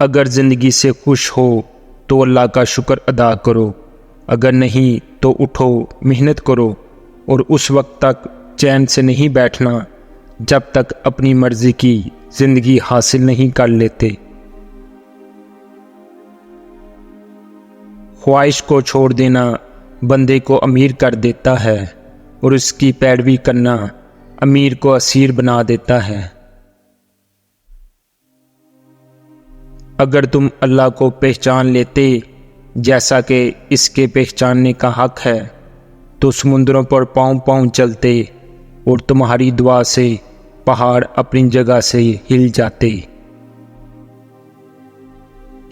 اگر زندگی سے خوش ہو تو اللہ کا شکر ادا کرو، اگر نہیں تو اٹھو، محنت کرو، اور اس وقت تک چین سے نہیں بیٹھنا جب تک اپنی مرضی کی زندگی حاصل نہیں کر لیتے۔ خواہش کو چھوڑ دینا بندے کو امیر کر دیتا ہے، اور اس کی پیروی کرنا امیر کو اسیر بنا دیتا ہے۔ اگر تم اللہ کو پہچان لیتے جیسا کہ اس کے پہچاننے کا حق ہے تو سمندروں پر پاؤں پاؤں چلتے اور تمہاری دعا سے پہاڑ اپنی جگہ سے ہل جاتے۔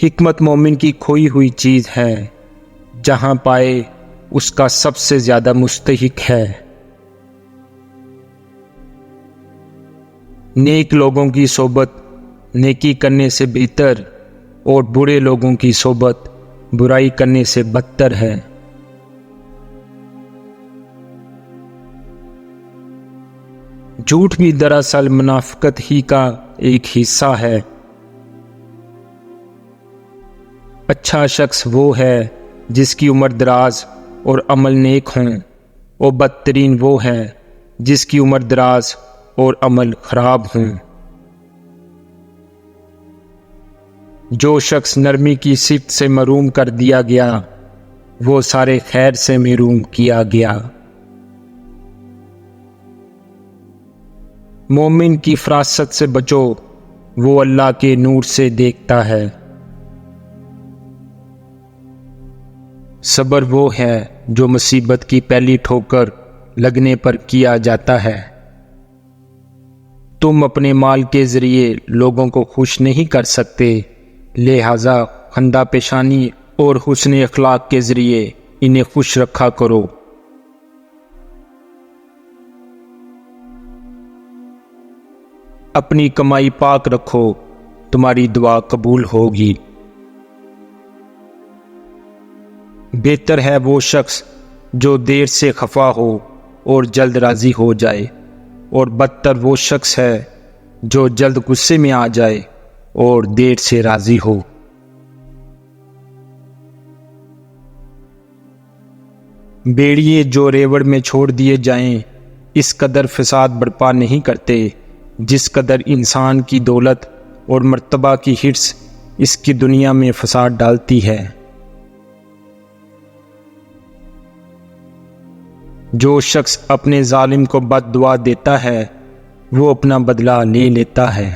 حکمت مومن کی کھوئی ہوئی چیز ہے، جہاں پائے اس کا سب سے زیادہ مستحق ہے۔ نیک لوگوں کی صحبت نیکی کرنے سے بہتر اور برے لوگوں کی صحبت برائی کرنے سے بدتر ہے۔ جھوٹ بھی دراصل منافقت ہی کا ایک حصہ ہے۔ اچھا شخص وہ ہے جس کی عمر دراز اور عمل نیک ہوں، اور بدترین وہ ہے جس کی عمر دراز اور عمل خراب ہوں۔ جو شخص نرمی کی صفت سے محروم کر دیا گیا وہ سارے خیر سے محروم کیا گیا۔ مومن کی فراست سے بچو، وہ اللہ کے نور سے دیکھتا ہے۔ صبر وہ ہے جو مصیبت کی پہلی ٹھوکر لگنے پر کیا جاتا ہے۔ تم اپنے مال کے ذریعے لوگوں کو خوش نہیں کر سکتے، لہذا خندہ پیشانی اور حسن اخلاق کے ذریعے انہیں خوش رکھا کرو۔ اپنی کمائی پاک رکھو، تمہاری دعا قبول ہوگی۔ بہتر ہے وہ شخص جو دیر سے خفا ہو اور جلد راضی ہو جائے، اور بدتر وہ شخص ہے جو جلد غصے میں آ جائے اور دیر سے راضی ہو۔ بیڑیے جو ریوڑ میں چھوڑ دیے جائیں اس قدر فساد برپا نہیں کرتے جس قدر انسان کی دولت اور مرتبہ کی حرص اس کی دنیا میں فساد ڈالتی ہے۔ جو شخص اپنے ظالم کو بد دعا دیتا ہے وہ اپنا بدلہ لے لیتا ہے۔